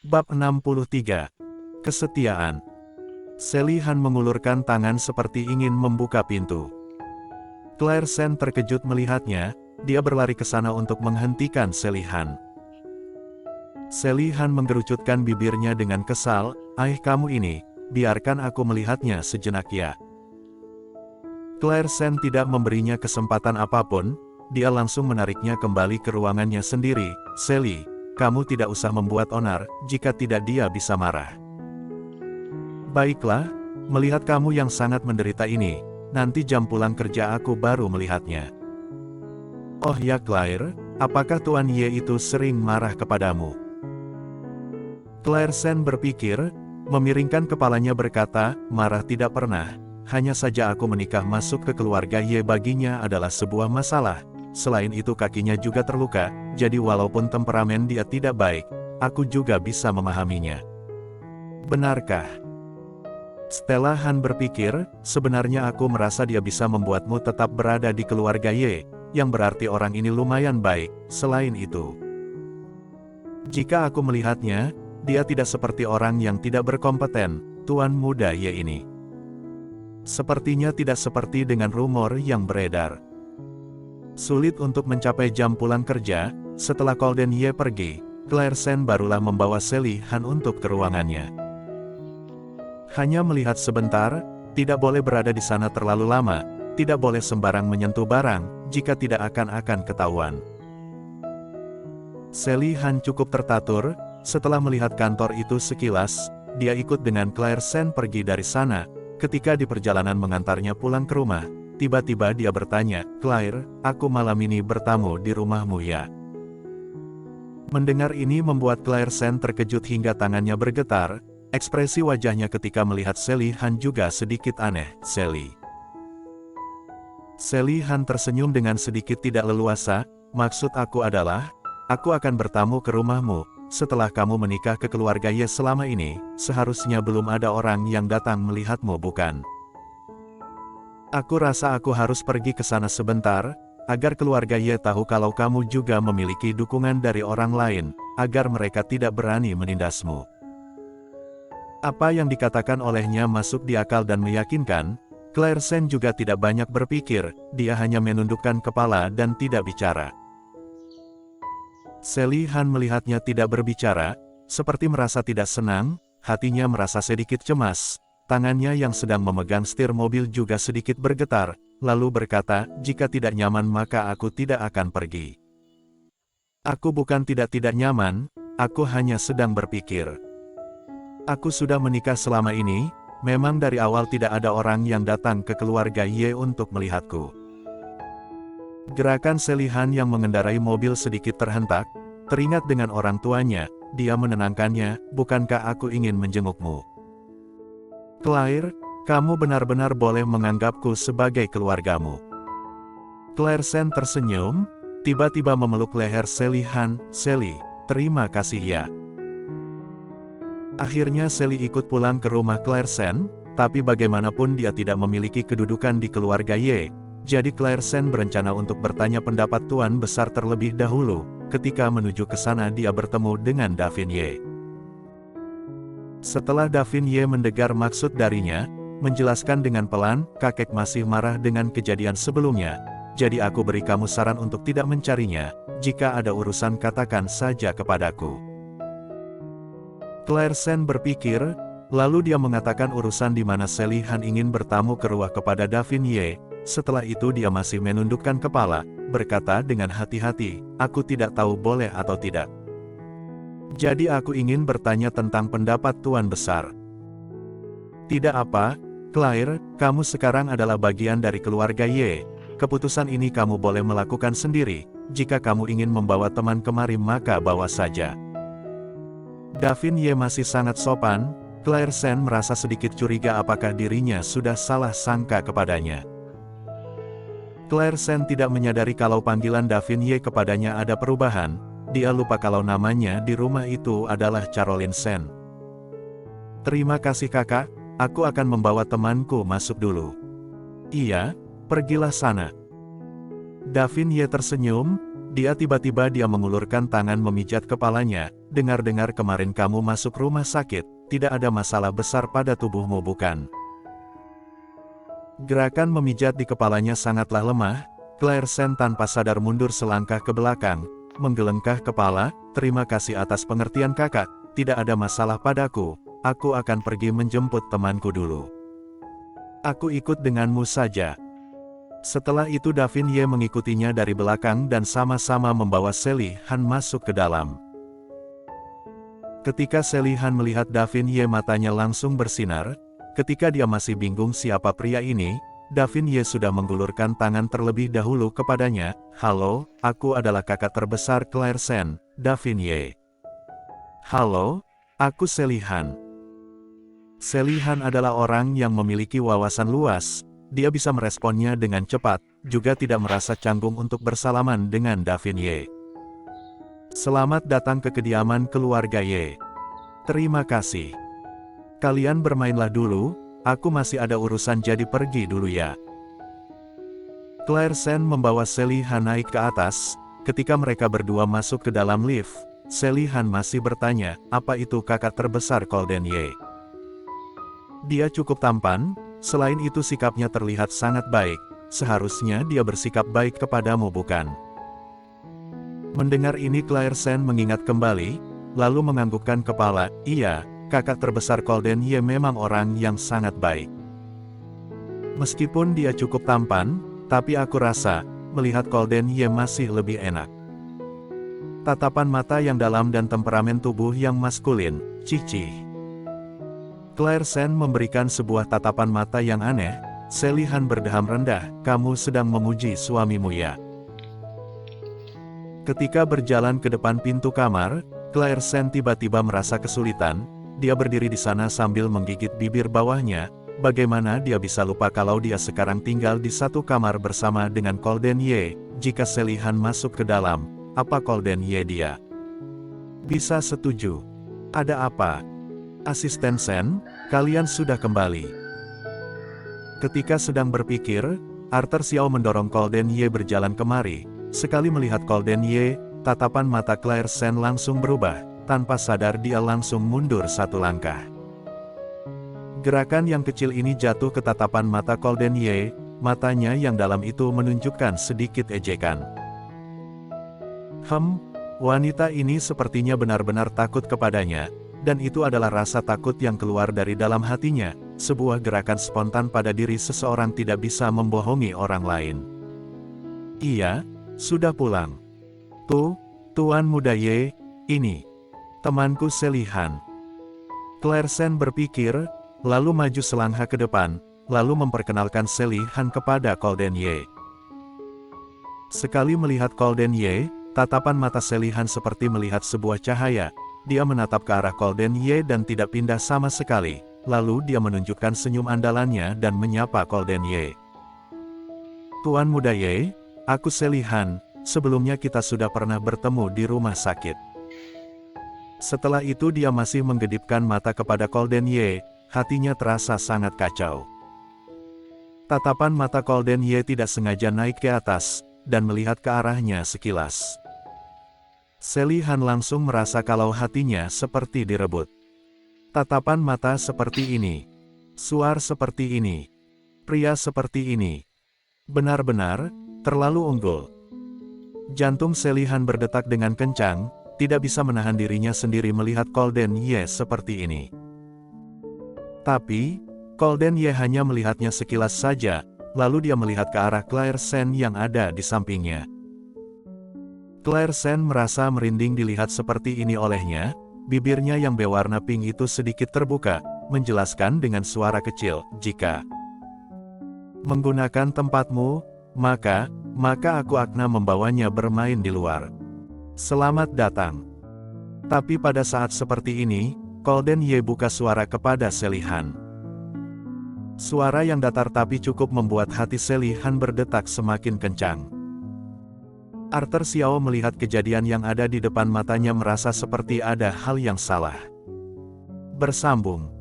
Bab 63. Kesetiaan. Sally Han mengulurkan tangan seperti ingin membuka pintu. Claire Sen terkejut melihatnya, dia berlari ke sana untuk menghentikan Sally Han. Sally Han menggerucutkan bibirnya dengan kesal, kamu ini, biarkan aku melihatnya sejenak ya. Claire Sen tidak memberinya kesempatan apapun, dia langsung menariknya kembali ke ruangannya sendiri. Sally, kamu tidak usah membuat onar, jika tidak dia bisa marah. Baiklah, melihat kamu yang sangat menderita ini, nanti jam pulang kerja aku baru melihatnya. Oh ya Claire, apakah Tuan Ye itu sering marah kepadamu? Claire Sen berpikir, memiringkan kepalanya berkata, marah tidak pernah, hanya saja aku menikah masuk ke keluarga Ye baginya adalah sebuah masalah. Selain itu kakinya juga terluka, jadi walaupun temperamen dia tidak baik, aku juga bisa memahaminya. Benarkah? Stella Han berpikir, sebenarnya aku merasa dia bisa membuatmu tetap berada di keluarga Ye, yang berarti orang ini lumayan baik. Selain itu, jika aku melihatnya, dia tidak seperti orang yang tidak berkompeten, tuan muda Ye ini. Sepertinya tidak seperti dengan rumor yang beredar. Sulit untuk mencapai jam pulang kerja, setelah Golden Ye pergi, Claire Sen barulah membawa Sally Han untuk ke ruangannya. Hanya melihat sebentar, tidak boleh berada di sana terlalu lama, tidak boleh sembarang menyentuh barang, jika tidak akan ketahuan. Sally Han cukup tertatur, setelah melihat kantor itu sekilas, dia ikut dengan Claire Sen pergi dari sana. Ketika di perjalanan mengantarnya pulang ke rumah, tiba-tiba dia bertanya, Claire, aku malam ini bertamu di rumahmu ya? Mendengar ini membuat Claire Sen terkejut hingga tangannya bergetar, ekspresi wajahnya ketika melihat Sally Han juga sedikit aneh. Sally Han tersenyum dengan sedikit tidak leluasa, maksud aku adalah, aku akan bertamu ke rumahmu, setelah kamu menikah ke keluarga Ye selama ini, seharusnya belum ada orang yang datang melihatmu bukan? Aku rasa aku harus pergi ke sana sebentar, agar keluarga Ye tahu kalau kamu juga memiliki dukungan dari orang lain, agar mereka tidak berani menindasmu. Apa yang dikatakan olehnya masuk di akal dan meyakinkan. Claire Sen juga tidak banyak berpikir, dia hanya menundukkan kepala dan tidak bicara. Sally Han melihatnya tidak berbicara, seperti merasa tidak senang, hatinya merasa sedikit cemas. Tangannya yang sedang memegang setir mobil juga sedikit bergetar, lalu berkata, jika tidak nyaman maka aku tidak akan pergi. Aku bukan tidak nyaman, aku hanya sedang berpikir. Aku sudah menikah selama ini, memang dari awal tidak ada orang yang datang ke keluarga Ye untuk melihatku. Gerakan Sally Han yang mengendarai mobil sedikit terhentak, teringat dengan orang tuanya, dia menenangkannya, bukankah aku ingin menjengukmu? Claire, kamu benar-benar boleh menganggapku sebagai keluargamu. Claire Sen tersenyum, tiba-tiba memeluk leher Sally Han. Sally, terima kasih ya. Akhirnya Sally ikut pulang ke rumah Claire Sen, tapi bagaimanapun dia tidak memiliki kedudukan di keluarga Ye, jadi Claire Sen berencana untuk bertanya pendapat Tuan Besar terlebih dahulu. Ketika menuju ke sana dia bertemu dengan Davin Ye. Setelah Davin Ye mendengar maksud darinya, menjelaskan dengan pelan, kakek masih marah dengan kejadian sebelumnya, jadi aku beri kamu saran untuk tidak mencarinya, jika ada urusan katakan saja kepadaku. Claire Sen berpikir, lalu dia mengatakan urusan di mana Sally Han ingin bertamu ke rumah kepada Davin Ye. Setelah itu dia masih menundukkan kepala, berkata dengan hati-hati, aku tidak tahu boleh atau tidak. Jadi aku ingin bertanya tentang pendapat Tuan Besar. Tidak apa, Claire, kamu sekarang adalah bagian dari keluarga Ye. Keputusan ini kamu boleh melakukan sendiri, jika kamu ingin membawa teman kemari maka bawa saja. Davin Ye masih sangat sopan, Claire Sen merasa sedikit curiga apakah dirinya sudah salah sangka kepadanya. Claire Sen tidak menyadari kalau panggilan Davin Ye kepadanya ada perubahan, dia lupa kalau namanya di rumah itu adalah Caroline Sen. Terima kasih kakak, aku akan membawa temanku masuk dulu. Iya, pergilah sana. Davin Ye tersenyum, Dia mengulurkan tangan memijat kepalanya. Dengar-dengar kemarin kamu masuk rumah sakit, tidak ada masalah besar pada tubuhmu bukan? Gerakan memijat di kepalanya sangatlah lemah. Claire Sen tanpa sadar mundur selangkah ke belakang, menggelengkah kepala. Terima kasih atas pengertian kakak, tidak ada masalah padaku, aku akan pergi menjemput temanku dulu. Aku ikut denganmu saja. Setelah itu Davin Ye mengikutinya dari belakang dan sama-sama membawa Sally Han masuk ke dalam. Ketika Sally Han melihat Davin Ye matanya langsung bersinar. Ketika dia masih bingung siapa pria ini, Davin Ye sudah menggulurkan tangan terlebih dahulu kepadanya. Halo, aku adalah kakak terbesar Claire Sen, Davin Ye. Halo, aku Sally Han. Sally Han adalah orang yang memiliki wawasan luas. Dia bisa meresponnya dengan cepat, juga tidak merasa canggung untuk bersalaman dengan Davin Ye. Selamat datang ke kediaman keluarga Ye. Terima kasih. Kalian bermainlah dulu, aku masih ada urusan jadi pergi dulu ya. Claire Sen membawa Sally Han naik ke atas. Ketika mereka berdua masuk ke dalam lift, Sally Han masih bertanya, apa itu kakak terbesar Golden Ye? Dia cukup tampan. Selain itu sikapnya terlihat sangat baik, seharusnya dia bersikap baik kepadamu bukan? Mendengar ini Claire Sen mengingat kembali, lalu menganggukkan kepala, iya, kakak terbesar Golden Ye memang orang yang sangat baik. Meskipun dia cukup tampan, tapi aku rasa, melihat Golden Ye masih lebih enak. Tatapan mata yang dalam dan temperamen tubuh yang maskulin, cicih. Claire Sen memberikan sebuah tatapan mata yang aneh. Sally Han berdeham rendah, kamu sedang memuji suamimu ya? Ketika berjalan ke depan pintu kamar, Claire Sen tiba-tiba merasa kesulitan. Dia berdiri di sana sambil menggigit bibir bawahnya. Bagaimana dia bisa lupa kalau dia sekarang tinggal di satu kamar bersama dengan Golden Ye? Jika Sally Han masuk ke dalam, apa Golden Ye dia? Bisa setuju. Ada apa? Asisten Sen, kalian sudah kembali. Ketika sedang berpikir, Arthur Xiao mendorong Golden Ye berjalan kemari. Sekali melihat Golden Ye, tatapan mata Claire Sen langsung berubah. Tanpa sadar dia langsung mundur satu langkah. Gerakan yang kecil ini jatuh ke tatapan mata Golden Ye. Matanya yang dalam itu menunjukkan sedikit ejekan. Wanita ini sepertinya benar-benar takut kepadanya. Dan itu adalah rasa takut yang keluar dari dalam hatinya. Sebuah gerakan spontan pada diri seseorang tidak bisa membohongi orang lain. Iya, sudah pulang. Tuan muda Ye, ini temanku Sally Han. Claire Sen berpikir, lalu maju selangkah ke depan, lalu memperkenalkan Sally Han kepada Golden Ye. Sekali melihat Golden Ye, tatapan mata Sally Han seperti melihat sebuah cahaya. Dia menatap ke arah Golden Ye dan tidak pindah sama sekali. Lalu dia menunjukkan senyum andalannya dan menyapa Golden Ye. Tuan muda Ye, aku Sally Han, sebelumnya kita sudah pernah bertemu di rumah sakit. Setelah itu dia masih menggedipkan mata kepada Golden Ye, hatinya terasa sangat kacau. Tatapan mata Golden Ye tidak sengaja naik ke atas, dan melihat ke arahnya sekilas. Sally Han langsung merasa kalau hatinya seperti direbut. Tatapan mata seperti ini. Suar seperti ini. Pria seperti ini. Benar-benar, terlalu unggul. Jantung Sally Han berdetak dengan kencang, tidak bisa menahan dirinya sendiri melihat Golden Ye seperti ini. Tapi, Golden Ye hanya melihatnya sekilas saja, lalu dia melihat ke arah Claire Sen yang ada di sampingnya. Claire Sen merasa merinding dilihat seperti ini olehnya, bibirnya yang berwarna pink itu sedikit terbuka, menjelaskan dengan suara kecil, jika menggunakan tempatmu, maka aku akan membawanya bermain di luar. Selamat datang. Tapi pada saat seperti ini, Golden Ye buka suara kepada Sally Han. Suara yang datar tapi cukup membuat hati Sally Han berdetak semakin kencang. Arthur Xiao melihat kejadian yang ada di depan matanya merasa seperti ada hal yang salah. Bersambung.